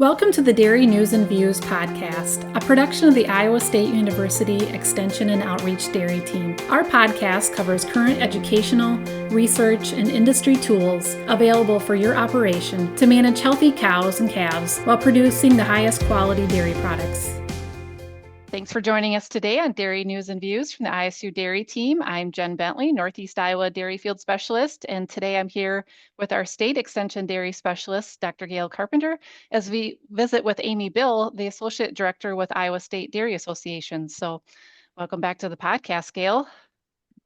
Welcome to the Dairy News and Views podcast, a production of the Iowa State University Extension and Outreach Dairy Team. Our podcast covers current educational, research, and industry tools available for your operation to manage healthy cows and calves while producing the highest quality dairy products. Thanks for joining us today on Dairy News and Views from the ISU Dairy Team. I'm Jen Bentley, Northeast Iowa Dairy Field Specialist, and today I'm here with our State Extension Dairy Specialist, Dr. Gail Carpenter, as we visit with Amy Bill, the Associate Director with Iowa State Dairy Association. So welcome back to the podcast, Gail.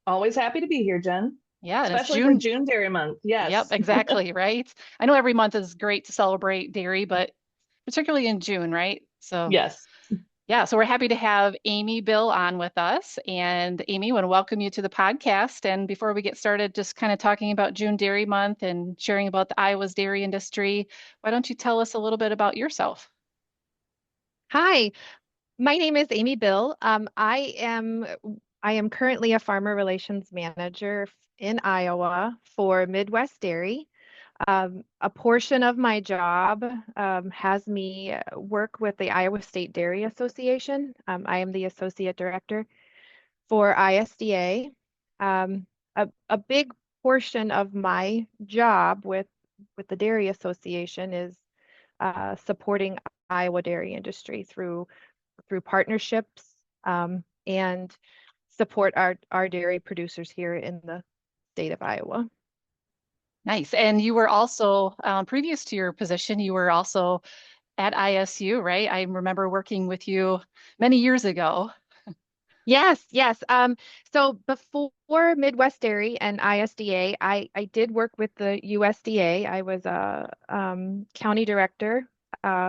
Always happy to be here, Jen. Yeah, and Especially for June Dairy Month. Yes. Yep, exactly, right? I know every month is great to celebrate dairy, but particularly in June, right? So Yes. yeah, so we're happy to have Amy Bill on with us. And Amy, I want to welcome you to the podcast. And before we get started, just kind of talking about June Dairy Month and sharing about the Iowa's dairy industry, why don't you tell us a little bit about yourself? Hi, my name is Amy Bill. I am currently a farmer relations manager in Iowa for Midwest Dairy. A portion of my job has me work with the Iowa State Dairy Association. I am the associate director for ISDA. A big portion of my job with the Dairy Association is supporting Iowa dairy industry through partnerships and support our dairy producers here in the state of Iowa. Nice. And you were also, previous to your position, you were also at ISU, right? I remember working with you many years ago. Yes, yes. So before Midwest Dairy and ISDA, I did work with the USDA. I was a county director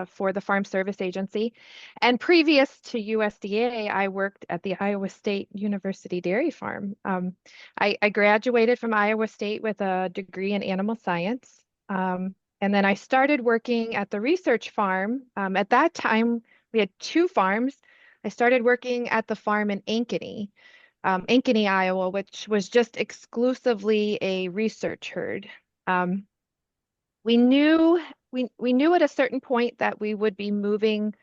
for the Farm Service Agency. And previous to USDA, I worked at the Iowa State University Dairy Farm. I graduated from Iowa State with a degree in animal science. And then I started working at the research farm. At that time, we had two farms. I started working at the farm in Ankeny, Iowa, which was just exclusively a research herd. Um, we knew we knew at a certain point that we would be moving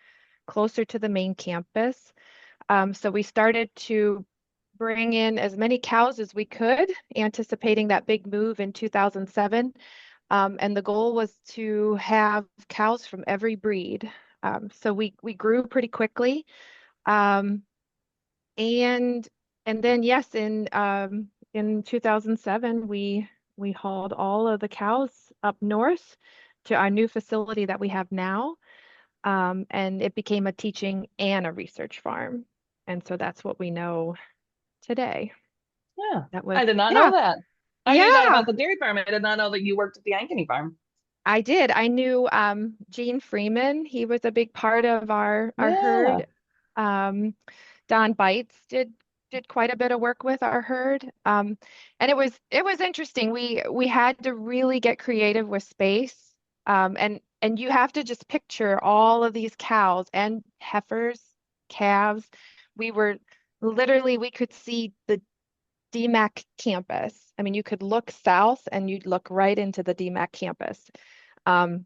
closer to the main campus. So we started to bring in as many cows as we could, anticipating that big move in 2007. And the goal was to have cows from every breed. So we grew pretty quickly. Um, and and then yes, in 2007 we hauled all of the cows up north to our new facility that we have now. And it became a teaching and a research farm. And so that's what we know today. Yeah. That was I did not know yeah. that. I knew that Yeah, about the dairy farm. I did not know that you worked at the Ankeny farm. I did. I knew Gene Freeman. He was a big part of our Yeah. herd. Um, Don Bites did quite a bit of work with our herd. And it was interesting. We had to really get creative with space. And you have to just picture all of these cows and heifers, calves. We were literally we could see the DMAC campus. I mean, you could look south and you'd look right into the DMAC campus. Um,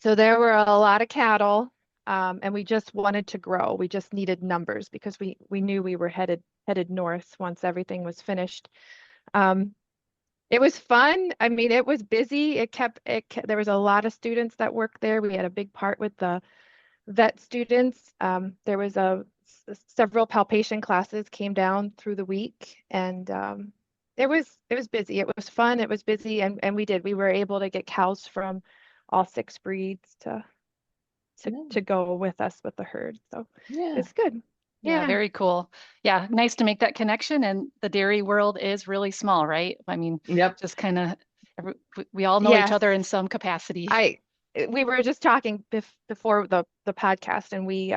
so there were a lot of cattle, and we just wanted to grow. We just needed numbers because we knew we were headed north once everything was finished. Um, it was fun. I mean, it was busy. There was a lot of students that worked there. We had a big part with the vet students. There was several palpation classes came down through the week, and it was busy. It was fun. It was busy, and we were able to get cows from all six breeds to go with us with the herd. So Yeah. it's good. Yeah, Yeah. very cool. Yeah, nice to make that connection. And the dairy world is really small, right? I mean, Yep. just kind of, we all know each Yes. other in some capacity. I we were just talking before the podcast, and we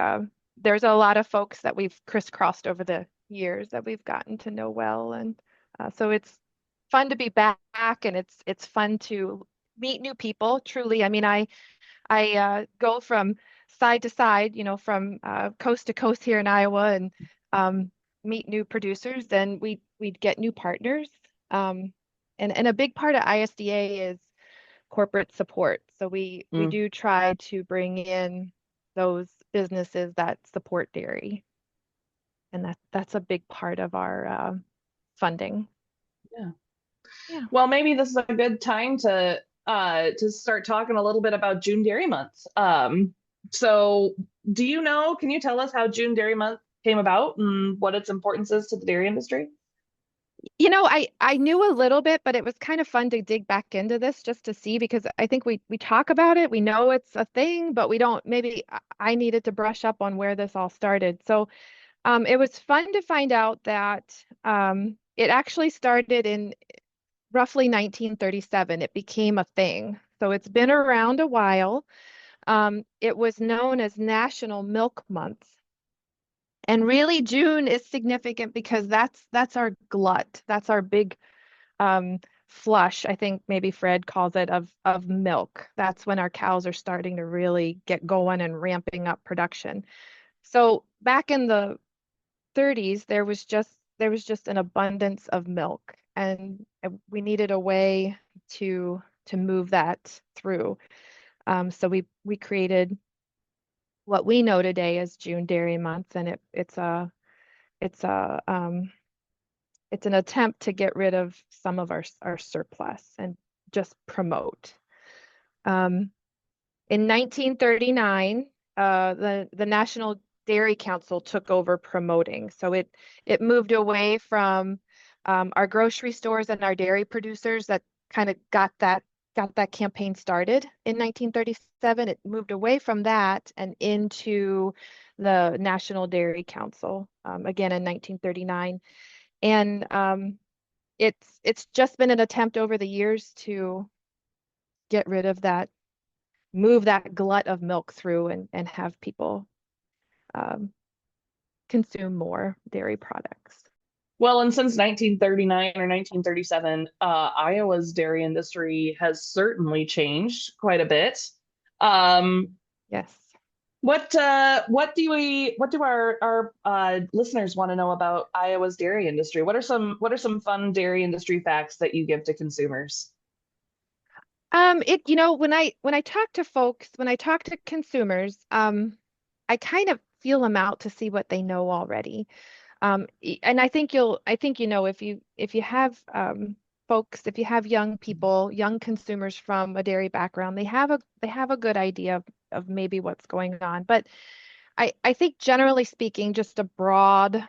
there's a lot of folks that we've crisscrossed over the years that we've gotten to know well, and so it's fun to be back, and it's fun to meet new people. Truly, I mean, I go from side to side, from coast to coast here in Iowa, and meet new producers. Then we'd get new partners, and a big part of ISDA is corporate support. So we Mm. do try to bring in those businesses that support dairy, and that's a big part of our funding. Yeah. Yeah. Well, maybe this is a good time to start talking a little bit about June Dairy Month. So do you know, can you tell us how June Dairy Month came about and what its importance is to the dairy industry? I knew a little bit, but it was kind of fun to dig back into this just to see because I think we talk about it, we know it's a thing, but we don't maybe I needed to brush up on where this all started. So it was fun to find out that it actually started in roughly 1937. It became a thing. So it's been around a while. It was known as National Milk Month. And really, June is significant because that's our glut. That's our big flush. I think maybe Fred calls it of milk. That's when our cows are starting to really get going and ramping up production. So back in the 30s, there was just an abundance of milk, and we needed a way to move that through. So we created what we know today as June Dairy Month, and it's a it's an attempt to get rid of some of our surplus and just promote. Um, in 1939, the National Dairy Council took over promoting. So it moved away from our grocery stores and our dairy producers that kind of got that campaign started in 1937. It moved away from that and into the National Dairy Council again in 1939. And it's just been an attempt over the years to get rid of that, move that glut of milk through and have people um, consume more dairy products. Well, and since 1939 or 1937, Iowa's dairy industry has certainly changed quite a bit. Um, Yes. what do our listeners want to know about Iowa's dairy industry? What are some fun dairy industry facts that you give to consumers? When I talk to folks, when I talk to consumers, I kind of feel them out to see what they know already. And I think if you have folks, if you have young people, young consumers from a dairy background, they have a good idea of maybe what's going on. But I think generally speaking, just a broad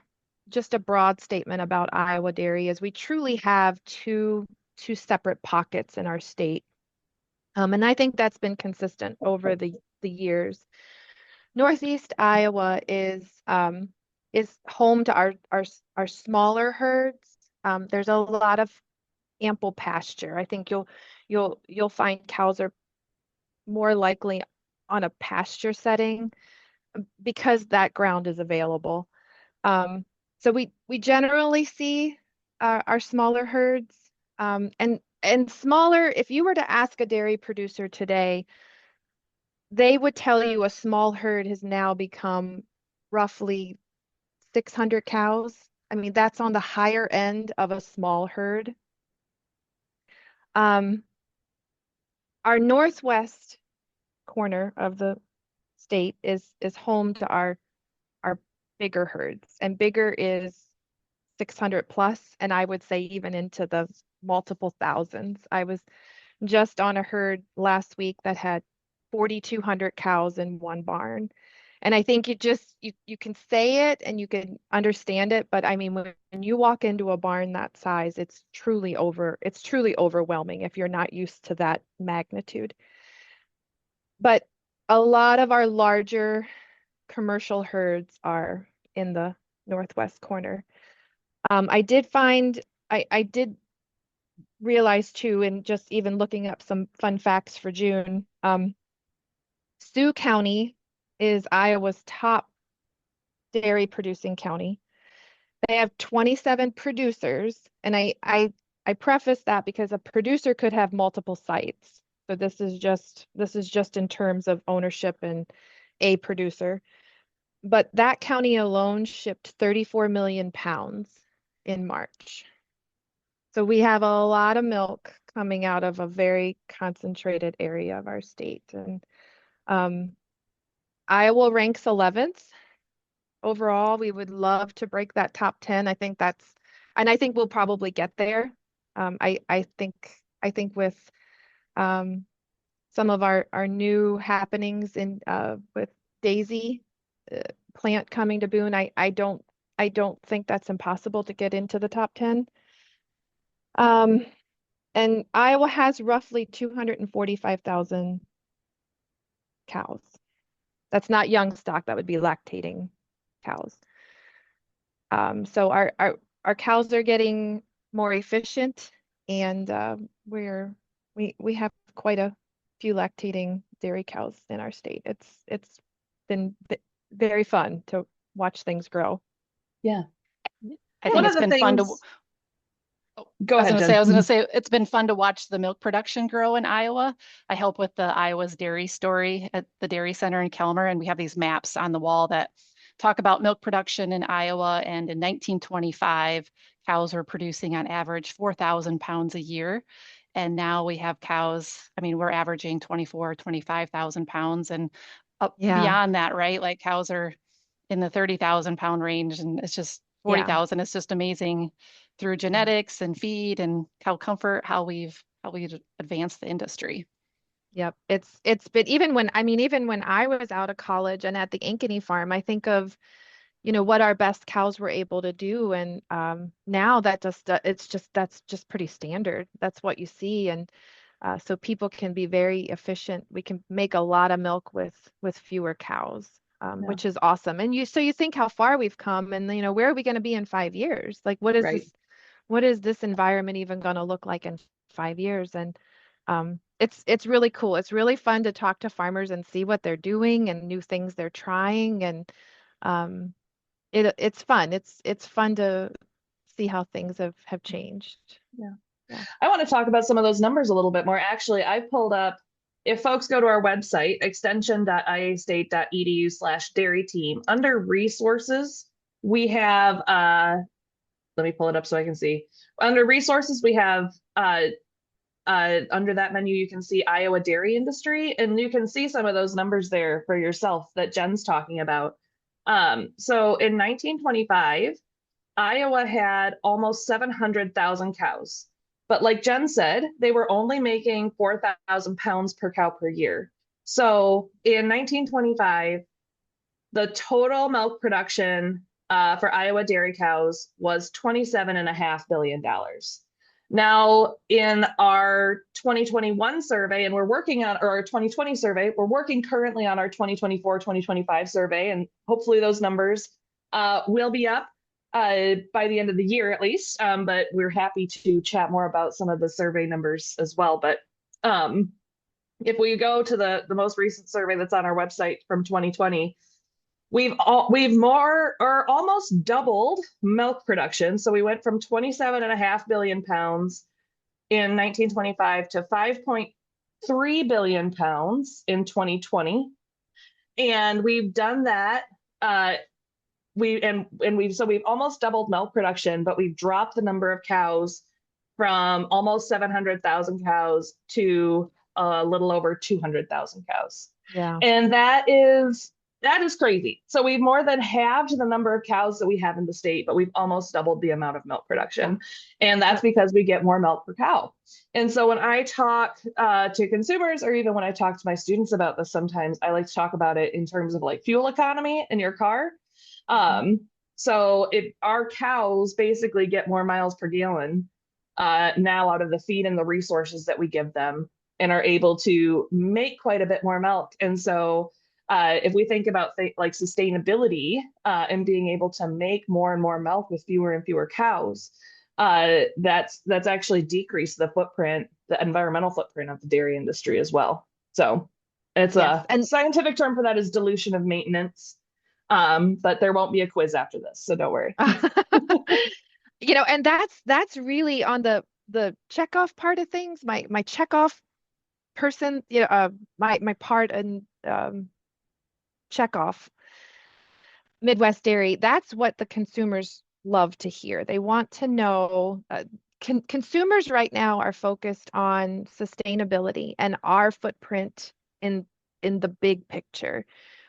statement about Iowa dairy is we truly have two separate pockets in our state. And I think that's been consistent over the years. Northeast Iowa is home to our smaller herds. There's a lot of ample pasture. I think you'll find cows are more likely on a pasture setting because that ground is available. Um, so we generally see our smaller herds, and smaller. If you were to ask a dairy producer today, they would tell you a small herd has now become roughly 600 cows. I mean, that's on the higher end of a small herd. Um, our northwest corner of the state is home to our bigger herds, and bigger is 600 plus, and I would say even into the multiple thousands. I was just on a herd last week that had 4,200 cows in one barn. And I think you can say it and you can understand it, but I mean when you walk into a barn that size, it's truly overwhelming if you're not used to that magnitude. But a lot of our larger commercial herds are in the northwest corner. I did realize too, and just even looking up some fun facts for June, Sioux County is Iowa's top dairy producing county. They have 27 producers, and I preface that because a producer could have multiple sites. So this is just in terms of ownership and a producer. But that county alone shipped 34 million pounds in March. So we have a lot of milk coming out of a very concentrated area of our state. And um, Iowa ranks 11th overall. We would love to break that top 10. And I think we'll probably get there. I think with um, some of our new happenings in with Daisy uh, plant coming to Boone, I don't think that's impossible to get into the top 10. Um, and Iowa has roughly 245,000 cows. That's not young stock, that would be lactating cows. So our cows are getting more efficient, and we have quite a few lactating dairy cows in our state. It's been very fun to watch things grow. Yeah. I One think of it's the been fun to things, go I was ahead, going to say, Jen. it's been fun to watch the milk production grow in Iowa. I help with the Iowa's Dairy Story at the Dairy Center in Kelmer, and we have these maps on the wall that talk about milk production in Iowa. And in 1925, cows were producing on average 4,000 pounds a year. And now we have cows, I mean, we're averaging 24, 25,000 pounds and up Yeah, beyond that, right? Like cows are in the 30,000 pound range, and it's just yeah, 40,000. It's just amazing through yeah. genetics and feed and cow comfort, how we've advanced the industry. Yep. It's been even when I was out of college and at the Ankeny farm, I think of, what our best cows were able to do. And now that just that's just pretty standard. That's what you see. And so people can be very efficient. We can make a lot of milk with fewer cows, Yeah. which is awesome. And you think how far we've come, and where are we going to be in 5 years? Like, Right. what is this environment even going to look like in 5 years? And it's really cool. It's really fun to talk to farmers and see what they're doing and new things they're trying. And um, it's fun. It's fun to see how things have changed. Yeah. Yeah. I want to talk about some of those numbers a little bit more. Actually, I pulled up, if folks go to our website, extension.iastate.edu/dairy team, under resources, we have, let me pull it up so I can see. Under resources, we have, under that menu, you can see Iowa dairy industry, and you can see some of those numbers there for yourself that Jen's talking about. So in 1925, Iowa had almost 700,000 cows. But like Jen said, they were only making 4,000 pounds per cow per year. So in 1925, the total milk production for Iowa dairy cows was $27.5 billion. Now, in our 2021 survey, and we're working on, or our 2020 survey, we're working currently on our 2024-2025 survey, and hopefully those numbers will be up by the end of the year at least. But we're happy to chat more about some of the survey numbers as well. But if we go to the most recent survey that's on our website from 2020, we've more or almost doubled milk production. So we went from 27.5 billion pounds in 1925 to 5.3 billion pounds in 2020. And we've done that. We've almost doubled milk production, but we've dropped the number of cows from almost 700,000 cows to a little over 200,000 cows. Yeah. And that is crazy. So we've more than halved the number of cows that we have in the state, but we've almost doubled the amount of milk production. And that's because we get more milk per cow. And so when I talk to consumers, or even when I talk to my students about this, sometimes I like to talk about it in terms of like fuel economy in your car. So if our cows basically get more miles per gallon now out of the feed and the resources that we give them, and are able to make quite a bit more milk. And so if we think about like sustainability and being able to make more and more milk with fewer and fewer cows, that's actually decreased the footprint, the environmental footprint of the dairy industry as well. So it's Yes. a And scientific term for that is dilution of maintenance. But there won't be a quiz after this, so don't worry. and that's really on the checkoff part of things. My checkoff person, my part and checkoff Midwest Dairy. That's what the consumers love to hear. They want to know consumers right now are focused on sustainability and our footprint in the big picture.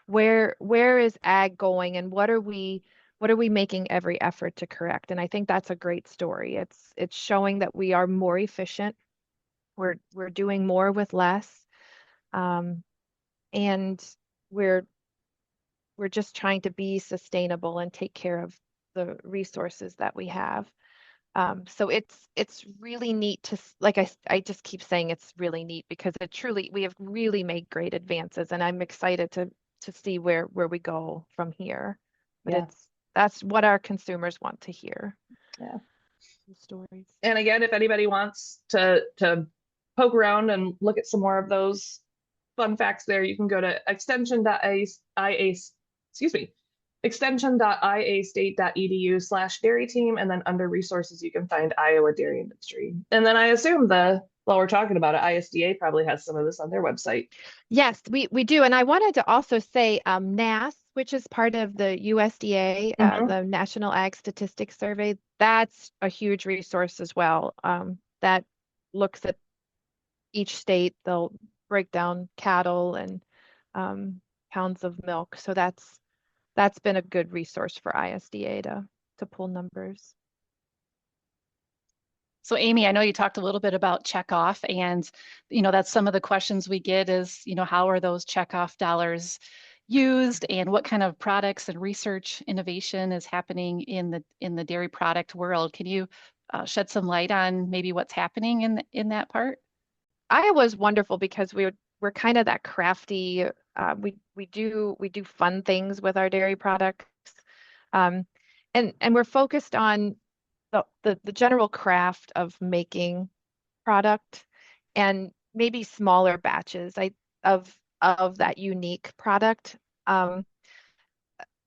Where is ag going, and what are we making every effort to correct? And I think that's a great story. It's showing that we are more efficient. We're doing more with less, um, and we're we're just trying to be sustainable and take care of the resources that we have. So it's really neat to like I just keep saying it's really neat because we have really made great advances, and I'm excited to see where we go from here. But Yeah. that's what our consumers want to hear. Yeah. The stories. And again, if anybody wants to poke around and look at some more of those fun facts there, you can go to excuse me, extension.iastate.edu/dairy team, and then under resources, you can find Iowa dairy industry. And then I assume while we're talking about it, ISDA probably has some of this on their website. Yes, we do. And I wanted to also say NASS, which is part of the USDA, Mm-hmm. the National Ag Statistics Survey, that's a huge resource as well. That looks at each state. They'll break down cattle and um, pounds of milk. So that's been a good resource for ISDA to pull numbers. So Amy, I know you talked a little bit about checkoff, and that's some of the questions we get is, how are those checkoff dollars used, and what kind of products and research innovation is happening in the dairy product world? Can you shed some light on maybe what's happening in that part? Iowa's wonderful because we're kind of that crafty. We do fun things with our dairy products, um, and we're focused on the general craft of making product and maybe smaller batches of that unique product. Um,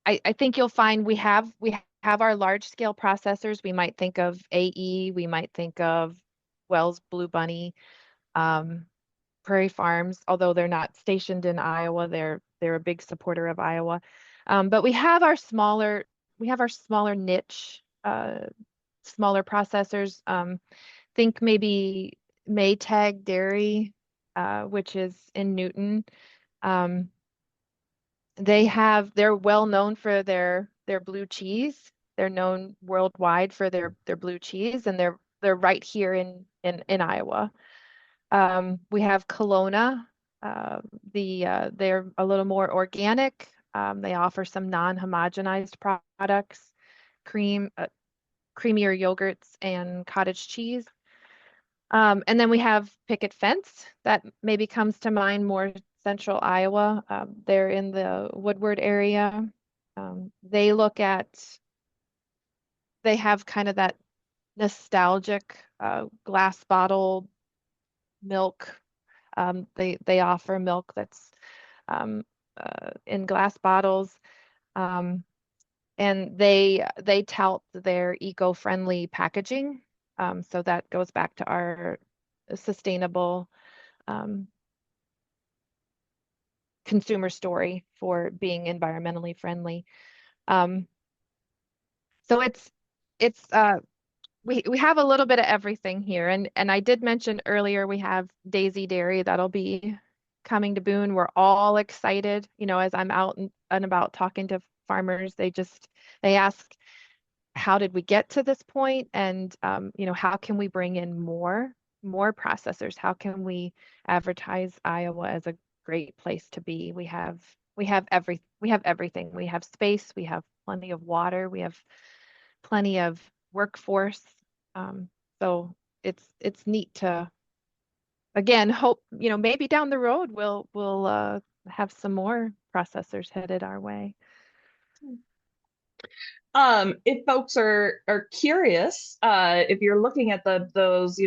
I think you'll find we have our large scale processors. We might think of AE, we might think of Wells Blue Bunny, um, Prairie Farms, although they're not stationed in Iowa, they're a big supporter of Iowa. But we have our smaller niche, smaller processors. Think maybe Maytag Dairy, which is in Newton. Um, they're well known for their blue cheese. They're known worldwide for their blue cheese, and they're right here in Iowa. We have Kelowna. They're a little more organic. They offer some non-homogenized products, creamier yogurts, and cottage cheese. And then we have Picket Fence that maybe comes to mind more central Iowa. They're in the Woodward area. They have kind of that nostalgic glass bottle milk. They offer milk that's um, in glass bottles. Um, and they tout their eco-friendly packaging. So that goes back to our sustainable um, consumer story for being environmentally friendly. Um, so it's we have a little bit of everything here, and I did mention earlier we have Daisy Dairy that'll be coming to Boone. We're all excited, as I'm out and about talking to farmers, they ask, how did we get to this point? And how can we bring in more processors? How can we advertise Iowa as a great place to be? We have everything. We have space, we have plenty of water, we have plenty of workforce. So it's neat to again hope, maybe down the road we'll have some more processors headed our way. If folks are curious, if you're looking at those,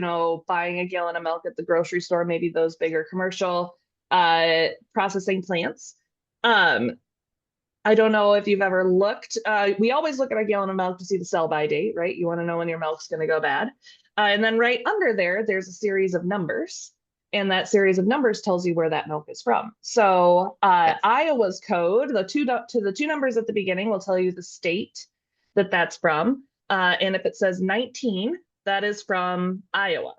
buying a gallon of milk at the grocery store, maybe those bigger commercial processing plants. I don't know if you've ever looked. We always look at a gallon of milk to see the sell-by date, right? You want to know when your milk's going to go bad. And then right under there's a series of numbers. And that series of numbers tells you where that milk is from. So Yes. Iowa's code, the two numbers at the beginning will tell you the state that's from. And if it says 19, that is from Iowa.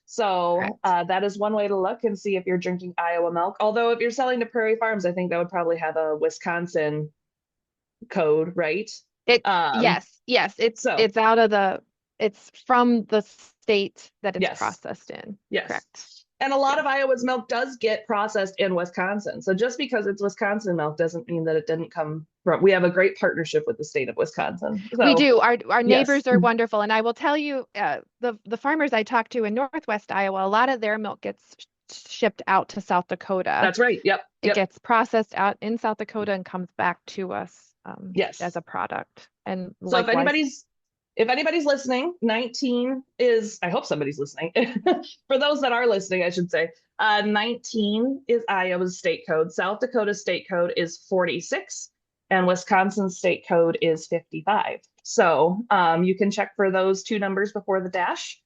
So Correct. that is one way to look and see if you're drinking Iowa milk. Although if you're selling to Prairie Farms, I think that would probably have a Wisconsin code, right? It Um, yes, so it's from the state that it's yes, processed in. yes. Correct. And a lot Yes. of Iowa's milk does get processed in Wisconsin. So just because it's Wisconsin milk doesn't mean that it didn't come from, we have a great partnership with the state of Wisconsin. We So do. Our yes, neighbors are wonderful, and I will tell you, the farmers I talk to in Northwest Iowa, a lot of their milk gets shipped out to South Dakota. that's right. Yep. It Yep. gets processed out in South Dakota and comes back to us as Yes. a product. And So likewise, if anybody's listening, 19 is, I hope somebody's listening. For those that are listening, I should say, 19 is Iowa's state code. South Dakota's state code is 46, and Wisconsin's state code is 55. So you can check for those two numbers before the dash.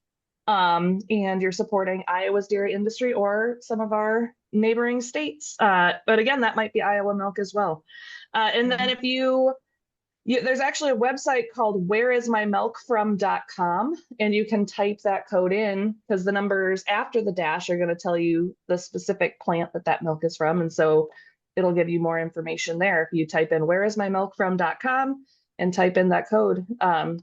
And you're supporting Iowa's dairy industry or some of our neighboring states. But again, that might be Iowa milk as well. And then mhm. if there's actually a website called whereismymilkfrom.com, and you can type that code in because the numbers after the dash are going to tell you the specific plant that that milk is from. And so it'll give you more information there. If you type in whereismymilkfrom.com and type in that code,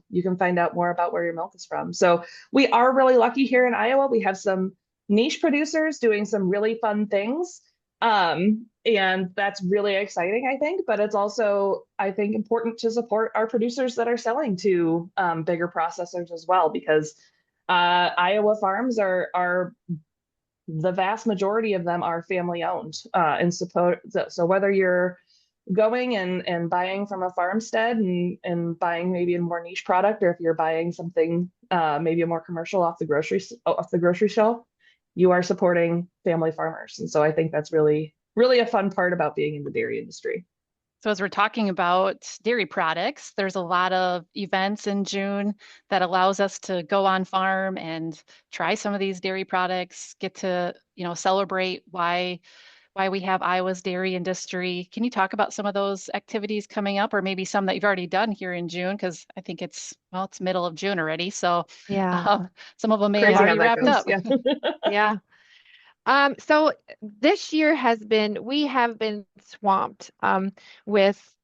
you can find out more about where your milk is from. So we are really lucky here in Iowa. We have some niche producers doing some really fun things. And that's really exciting, I think, but it's also, I think, important to support our producers that are selling to bigger processors as well, because Iowa farms are the vast majority of them are family owned and support. So whether you're going and buying from a farmstead and buying maybe a more niche product, or if you're buying something maybe a more commercial off the grocery shelf, you are supporting family farmers. And so I think that's really, really a fun part about being in the dairy industry. So as we're talking about dairy products, there's a lot of events in June that allows us to go on farm and try some of these dairy products, get to, celebrate why we have Iowa's dairy industry. Can you talk about some of those activities coming up, or maybe some that you've already done here in June? Because I think it's middle of June already. So Yeah, some of them may have Crazy how already that wrapped goes. up. Yeah. yeah. So this year we have been swamped with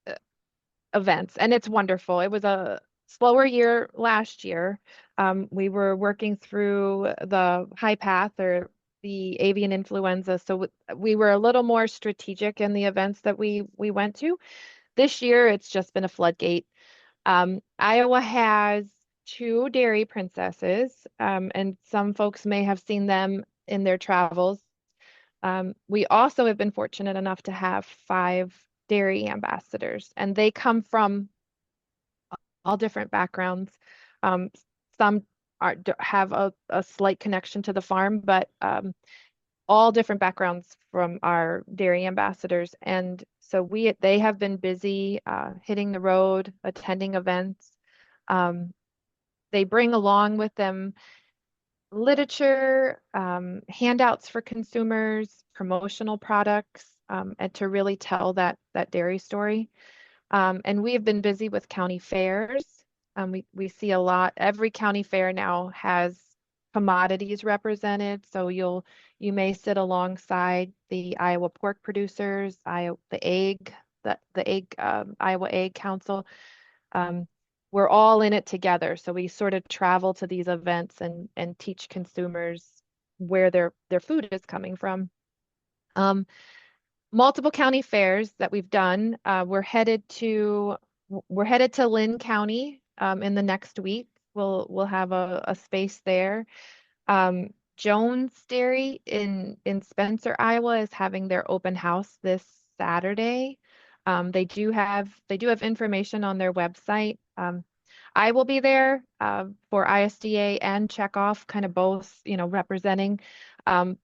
events, and it's wonderful. It was a slower year last year. We were working through the high path or the avian influenza, so we were a little more strategic in the events that we went to. This year, it's just been a floodgate. Iowa has two dairy princesses, and some folks may have seen them in their travels. We also have been fortunate enough to have five dairy ambassadors, and they come from all different backgrounds. Um, some have a slight connection to the farm, but all different backgrounds from our dairy ambassadors. And so they have been busy hitting the road, attending events. Um, they bring along with them literature, handouts for consumers, promotional products, and to really tell that dairy story. And we have been busy with county fairs. We see a lot. Every county fair now has commodities represented. So you may sit alongside the Iowa pork producers, the egg Iowa Egg Council. Um, we're all in it together. So we sort of travel to these events and teach consumers where their food is coming from. Multiple county fairs that we've done. We're headed to Lynn County in the next week. We'll have a space there. Jones Dairy in Spencer, Iowa is having their open house this Saturday. They do have information on their website. I will be there for ISDA and Checkoff, kind of both, representing. Um,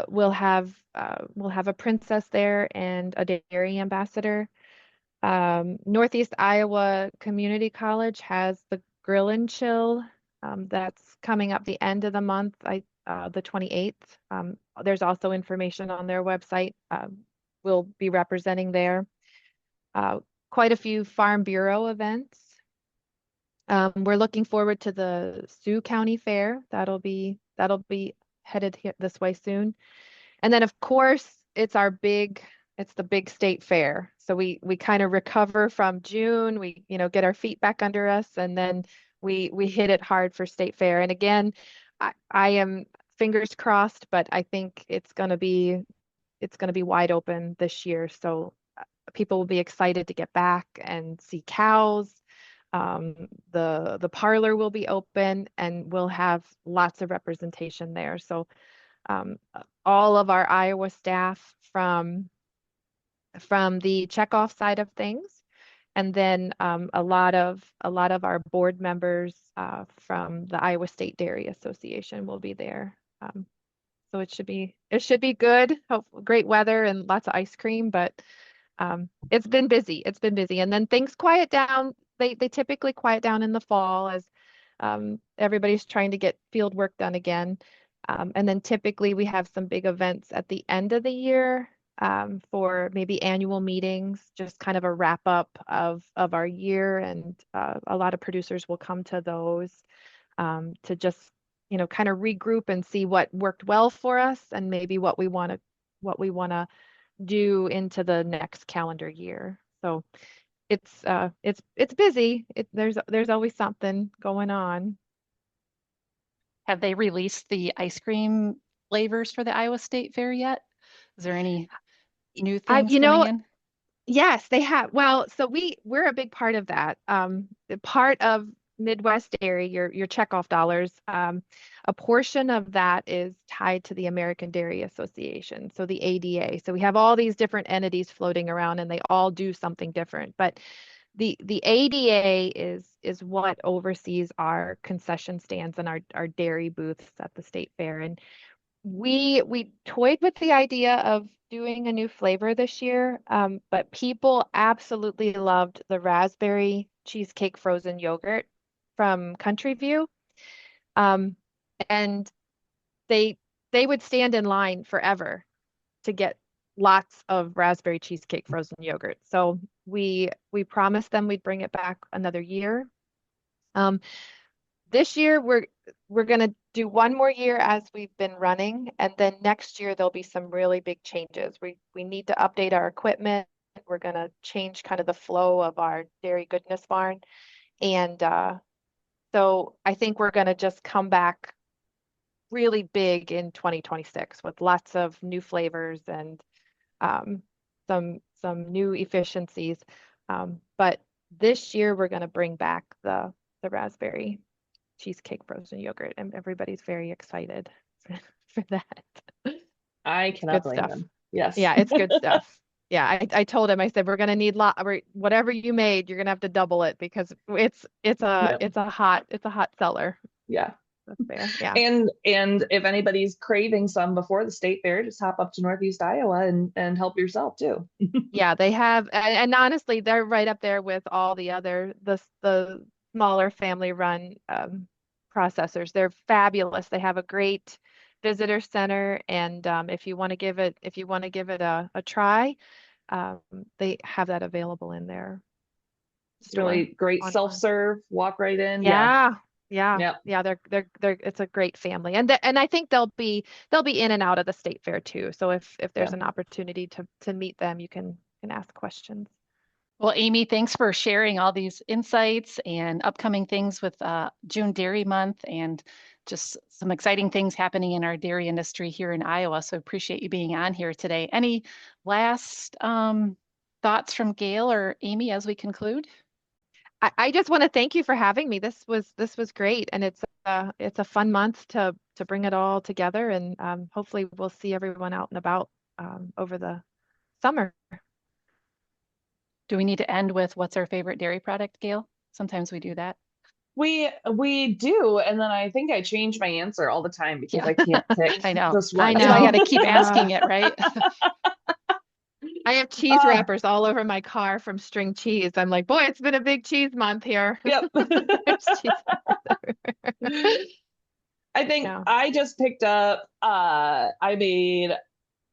we'll have a princess there and a dairy ambassador. Northeast Iowa Community College has the Grill and Chill that's coming up the end of the month, the 28th. There's also information on their website. We'll be representing there. Uh, Quite a few Farm Bureau events. We're looking forward to the Sioux County Fair. That'll be headed here this way soon. And then of course it's the big state fair. So we kind of recover from June, we get our feet back under us, and then we hit it hard for state fair. And again, I am fingers crossed, but I think it's gonna be wide open this year. So people will be excited to get back and see cows. The parlor will be open and we'll have lots of representation there. So all of our Iowa staff from the checkoff side of things, and then a lot of our board members from the Iowa State Dairy Association will be there. So it should be good. Great weather and lots of ice cream, but it's been busy. It's been busy, and then things quiet down. They typically quiet down in the fall as everybody's trying to get field work done again. And then typically we have some big events at the end of the year for maybe annual meetings, just kind of a wrap up of our year, and a lot of producers will come to those to just kind of regroup and see what worked well for us and maybe what we want to do into the next calendar year. So it's busy. There's always something going on. Have they released the ice cream flavors for the Iowa State Fair yet? Is there any new I things you coming know in? Yes, they have. Well, so we're a big part of that. The part of Midwest Dairy, your checkoff dollars, a portion of that is tied to the American Dairy Association, so the ADA. So we have all these different entities floating around, and they all do something different. But the ADA is what oversees our concession stands and our dairy booths at the state fair. And we toyed with the idea of doing a new flavor this year, but people absolutely loved the raspberry cheesecake frozen yogurt from Country View. Um, and they they would stand in line forever to get lots of raspberry cheesecake frozen yogurt. So we promised them we'd bring it back another year. Um, this year we're going to do one more year as we've been running, and then next year there'll be some really big changes. We need to update our equipment. We're going to change kind of the flow of our dairy goodness barn, and so I think we're going to just come back really big in 2026 with lots of new flavors and um, some new efficiencies. But this year we're going to bring back the raspberry cheesecake frozen yogurt, and everybody's very excited for that. I It's cannot good blame stuff. them. Yes. Yeah, it's good stuff. Yeah, I told him, I said, we're gonna need whatever you made, you're gonna have to double it because it's a Yep. it's a hot seller. Yeah. That's fair. Yeah. And if anybody's craving some before the state fair, just hop up to Northeast Iowa and help yourself too. Yeah, they have, and honestly, they're right up there with all the smaller family run processors. They're fabulous. They have a great visitor center, and if you want to give it a try, um, they have that available in their It's really store great online. self-serve, walk right in. Yeah. Yeah, yeah, Yep. yeah. They're it's a great family, and I think they'll be in and out of the state fair too. So if there's Yeah. an opportunity to meet them, you can ask questions. Well, Amy, thanks for sharing all these insights and upcoming things with June Dairy Month and just some exciting things happening in our dairy industry here in Iowa. So appreciate you being on here today. Any last thoughts from Gail or Amy as we conclude? I just want to thank you for having me. This was great, and it's a fun month to bring it all together, and hopefully we'll see everyone out and about over the summer. Do we need to end with what's our favorite dairy product, Gail? Sometimes we do that. We do, and then I think I change my answer all the time because Yeah, I can't pick I know. just I one. That's why I got know. to keep I know. asking it, right? I have cheese Uh, wrappers all over my car from string cheese. I'm like, boy, it's been a big cheese month here. yep. There's cheese wrappers everywhere. I think Yeah. I just picked up I made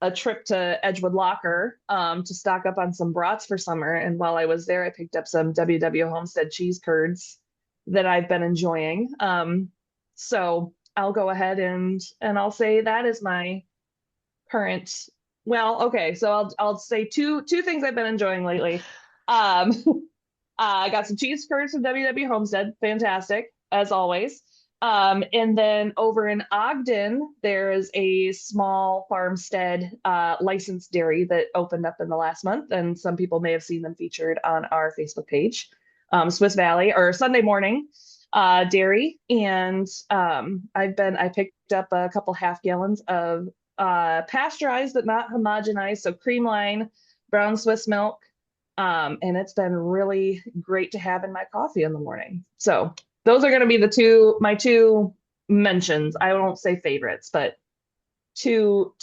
a trip to Edgewood Locker to stock up on some brats for summer. And while I was there, I picked up some WW Homestead cheese curds that I've been enjoying. So I'll go ahead and I'll say that is my current. Well, okay, so I'll say two things I've been enjoying lately. Um, I got some cheese curds from WW Homestead, fantastic as always. And then over in Ogden, there is a small farmstead licensed dairy that opened up in the last month, and some people may have seen them featured on our Facebook page, Swiss Valley or Sunday Morning Dairy. And I picked up a couple half gallons of pasteurized but not homogenized, so cream line, brown Swiss milk. And it's been really great to have in my coffee in the morning. So those are going to be my two mentions. I won't say favorites, but two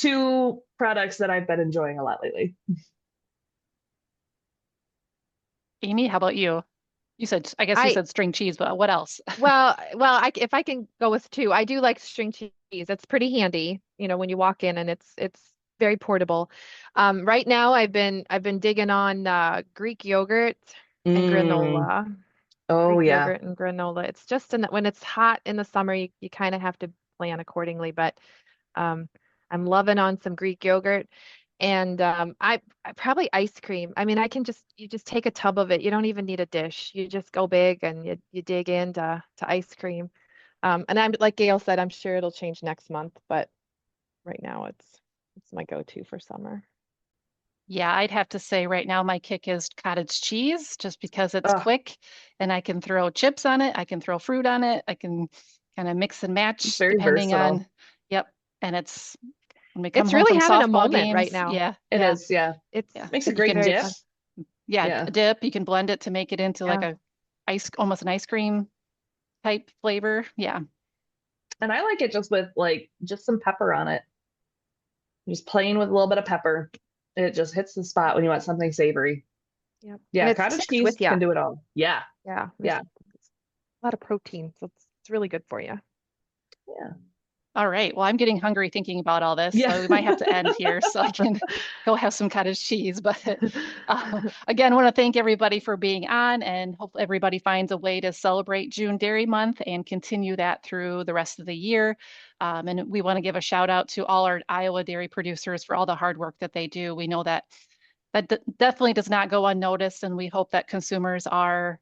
products that I've been enjoying a lot lately. Amy, how about you? I guess you said string cheese, but what else? Well, if I can go with two, I do like string cheese. It's pretty handy, when you walk in, and it's very portable. Right now I've been digging on Greek yogurt and granola. Oh Greek yeah. yogurt and granola. It's just when it's hot in the summer, you kind of have to plan accordingly. But I'm loving on some Greek yogurt. And I probably ice cream. I mean, you just take a tub of it. You don't even need a dish. You just go big and you dig into ice cream. And I'm like Gail said, I'm sure it'll change next month, but right now it's my go-to for summer. Yeah, I'd have to say right now my kick is cottage cheese, just because it's quick and I can throw chips on it. I can throw fruit on it. I can kind of mix and match depending on. Yep. And it's when we come home really from having a softball moment games, right now. Yeah, it is. Yeah, it's makes a great dip. A dip. You can blend it to make it into like almost an ice cream type flavor. Yeah. And I like it just with just some pepper on it. Just plain with a little bit of pepper. It just hits the spot when you want something savory. Yep. Yeah, cottage cheese can do it all. Yeah. Yeah. Yeah. A lot of protein, so it's really good for you. Yeah. All right. Well, I'm getting hungry thinking about all this, Yeah. so we might have to end here so I can go have some cottage cheese. But again, I want to thank everybody for being on, and hope everybody finds a way to celebrate June Dairy Month and continue that through the rest of the year. And we want to give a shout out to all our Iowa dairy producers for all the hard work that they do. We know that definitely does not go unnoticed, and we hope that consumers are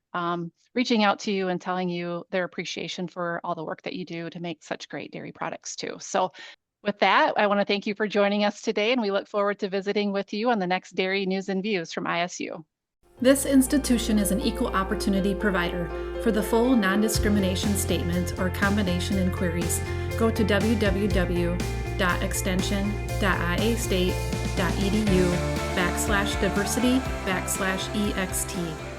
reaching out to you and telling you their appreciation for all the work that you do to make such great dairy products too. So with that, I want to thank you for joining us today, and we look forward to visiting with you on the next Dairy News and Views from ISU. This institution is an equal opportunity provider. For the full non-discrimination statement or combination inquiries, go to www.extension.iastate.edu/diversity/ext.